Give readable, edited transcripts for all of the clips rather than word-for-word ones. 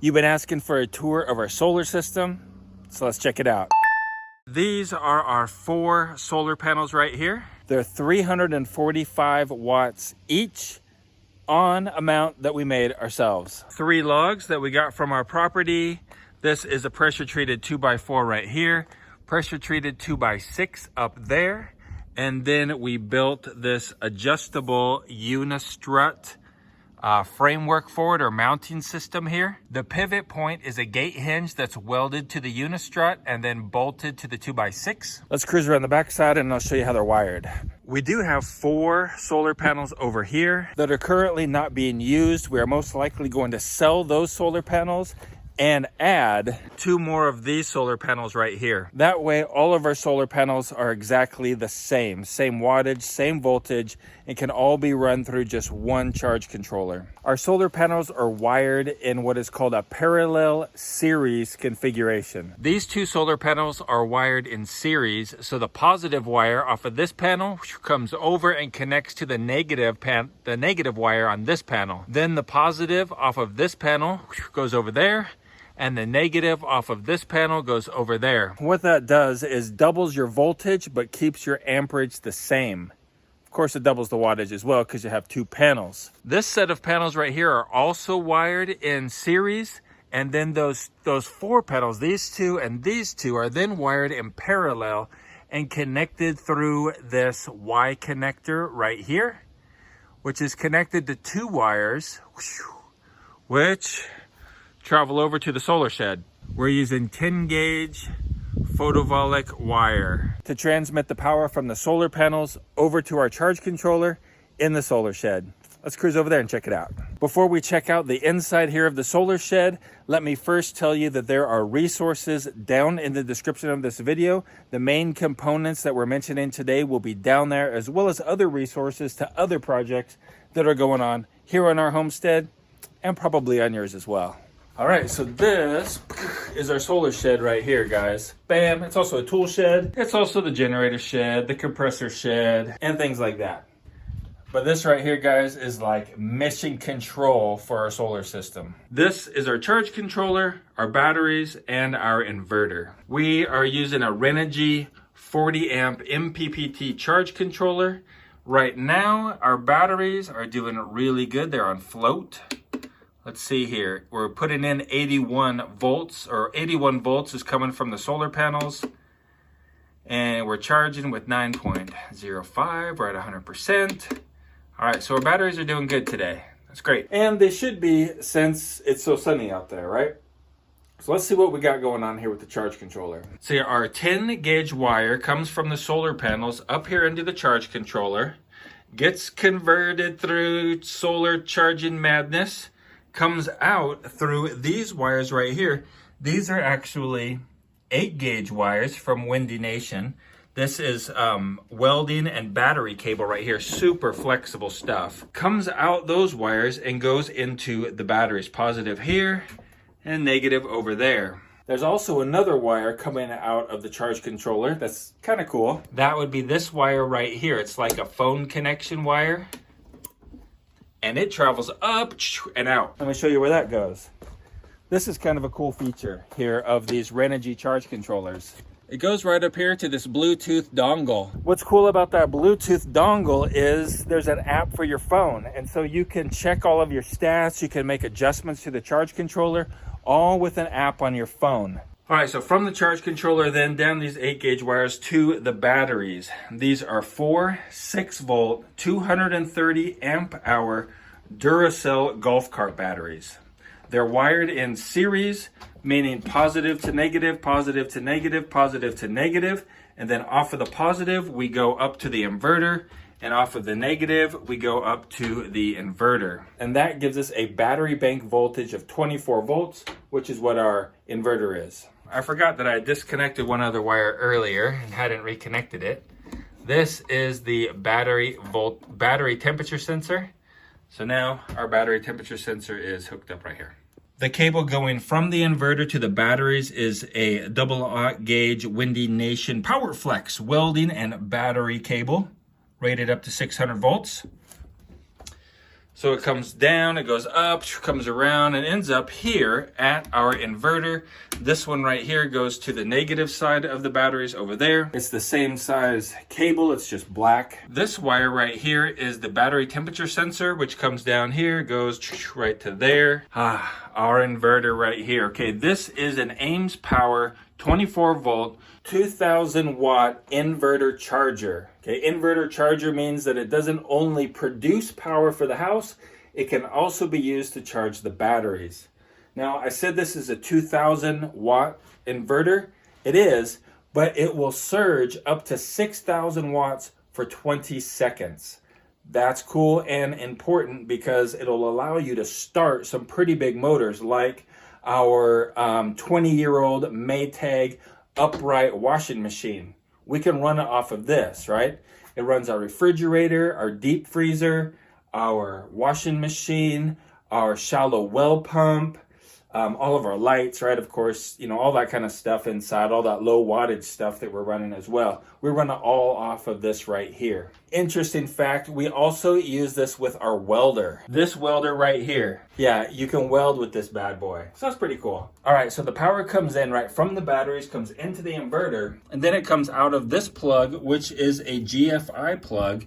You've been asking for a tour of our solar system, so let's check it out. These are our 4 solar panels right here. They're 345 watts each on amount that we made ourselves. 3 logs that we got from our property. This is a pressure treated 2x4 right here, pressure treated 2x6 up there. And then we built this adjustable unistrut framework for it, or mounting system here. The pivot point is a gate hinge that's welded to the unistrut and then bolted to the 2x6. Let's cruise around the backside and I'll show you how they're wired. We do have 4 solar panels over here that are currently not being used. We are most likely going to sell those solar panels and add 2 more of these solar panels right here. That way, all of our solar panels are exactly the same wattage, same voltage, and can all be run through just one charge controller. Our solar panels are wired in what is called a parallel series configuration. These 2 solar panels are wired in series, so the positive wire off of this panel comes over and connects to the negative wire on this panel. Then the positive off of this panel goes over there, and the negative off of this panel goes over there. What that does is doubles your voltage, but keeps your amperage the same. Of course, it doubles the wattage as well because you have 2 panels. This set of panels right here are also wired in series, and then those 4 panels, these 2 and these 2, are then wired in parallel and connected through this Y connector right here, which is connected to 2 wires, which travel over to the solar shed. We're using 10 gauge photovoltaic wire to transmit the power from the solar panels over to our charge controller in the solar shed. Let's cruise over there and check it out. Before we check out the inside here of the solar shed, let me first tell you that there are resources down in the description of this video. The main components that we're mentioning today will be down there, as well as other resources to other projects that are going on here on our homestead and probably on yours as well. All right, so this is our solar shed right here, guys. Bam, it's also a tool shed. It's also the generator shed, the compressor shed, and things like that. But this right here, guys, is like mission control for our solar system. This is our charge controller, our batteries, and our inverter. We are using a Renogy 40 amp MPPT charge controller. Right now, our batteries are doing really good. They're on float. Let's see here. We're putting in 81 volts, or 81 volts is coming from the solar panels. And we're charging with 9.05. We're at 100%. All right, so our batteries are doing good today. That's great. And they should be, since it's so sunny out there, right? So let's see what we got going on here with the charge controller. So our 10 gauge wire comes from the solar panels up here into the charge controller, gets converted through solar charging madness, comes out through these wires right here. These are actually 8 gauge wires from Windy Nation. This is welding and battery cable right here, super flexible stuff. Comes out those wires and goes into the batteries, positive here and negative over there. There's also another wire coming out of the charge controller that's kind of cool. That would be this wire right here. It's like a phone connection wire, and it travels up and out. Let me show you where that goes. This is kind of a cool feature here of these Renogy charge controllers. It goes right up here to this Bluetooth dongle. What's cool about that Bluetooth dongle is there's an app for your phone. And so you can check all of your stats. You can make adjustments to the charge controller, all with an app on your phone. All right, so from the charge controller then down these 8 gauge wires to the batteries. These are 4 6-volt, 230 amp hour Duracell golf cart batteries. They're wired in series, meaning positive to negative, positive to negative, positive to negative. And then off of the positive, we go up to the inverter. And off of the negative, we go up to the inverter. And that gives us a battery bank voltage of 24 volts, which is what our inverter is. I forgot that I disconnected one other wire earlier and hadn't reconnected it. This is the battery temperature sensor. So now our battery temperature sensor is hooked up right here. The cable going from the inverter to the batteries is a double gauge Windy Nation PowerFlex welding and battery cable, rated up to 600 volts. So it comes down, it goes up, comes around, and ends up here at our inverter. This one right here goes to the negative side of the batteries over there. It's the same size cable, it's just black. This wire right here is the battery temperature sensor, which comes down here, goes right to there. Our inverter right here. Okay, this is an Ames Power 24 volt, 2000 watt inverter charger. Okay, inverter charger means that it doesn't only produce power for the house, it can also be used to charge the batteries. Now, I said this is a 2000 watt inverter. It is, but it will surge up to 6000 watts for 20 seconds. That's cool and important because it'll allow you to start some pretty big motors like our 20-year-old Maytag upright washing machine. We can run it off of this, right? It runs our refrigerator, our deep freezer, our washing machine, our shallow well pump, all of our lights, right? Of course, you know, all that kind of stuff inside, all that low wattage stuff that we're running as well. We run it all off of this right here. Interesting fact, we also use this with our welder. This welder right here. Yeah, you can weld with this bad boy. So that's pretty cool. All right, so the power comes in right from the batteries, comes into the inverter, and then it comes out of this plug, which is a GFI plug,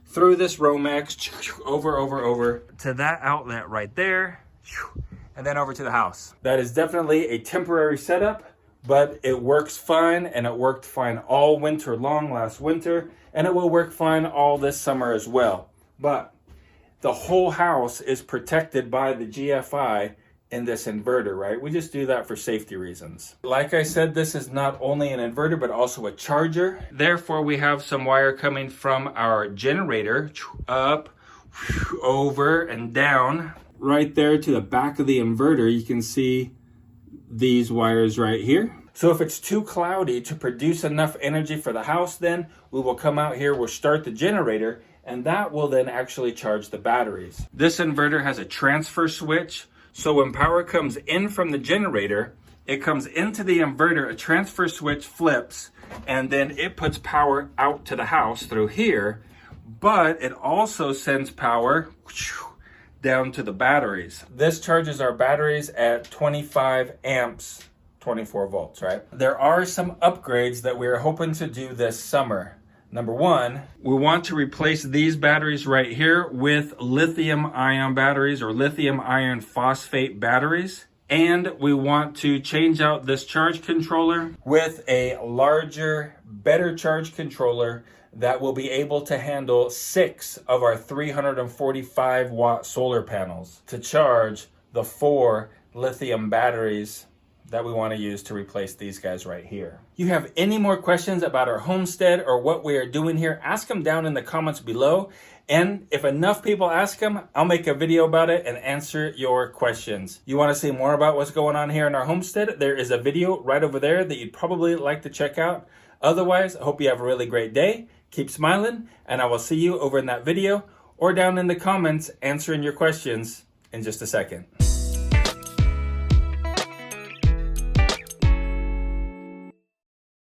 through this Romex, over to that outlet right there, and then over to the house. That is definitely a temporary setup, but it works fine, and it worked fine all winter long last winter, and it will work fine all this summer as well. But the whole house is protected by the GFI in this inverter, right? We just do that for safety reasons. Like I said, this is not only an inverter, but also a charger. Therefore, we have some wire coming from our generator up, over, and down. Right there to the back of the inverter, you can see these wires right here. So if it's too cloudy to produce enough energy for the house, then we will come out here, we'll start the generator, and that will then actually charge the batteries. This inverter has a transfer switch, so when power comes in from the generator, it comes into the inverter, a transfer switch flips, and then it puts power out to the house through here, but it also sends power down to the batteries. This charges our batteries at 25 amps, 24 volts, right? There are some upgrades that we're hoping to do this summer. Number one, we want to replace these batteries right here with lithium ion batteries or lithium iron phosphate batteries. And we want to change out this charge controller with a larger, better charge controller that will be able to handle 6 of our 345 watt solar panels to charge the 4 lithium batteries that we want to use to replace these guys right here. You have any more questions about our homestead or what we are doing here, ask them down in the comments below. And if enough people ask them, I'll make a video about it and answer your questions. You want to see more about what's going on here in our homestead? There is a video right over there that you'd probably like to check out. Otherwise, I hope you have a really great day. Keep smiling, and I will see you over in that video or down in the comments answering your questions in just a second.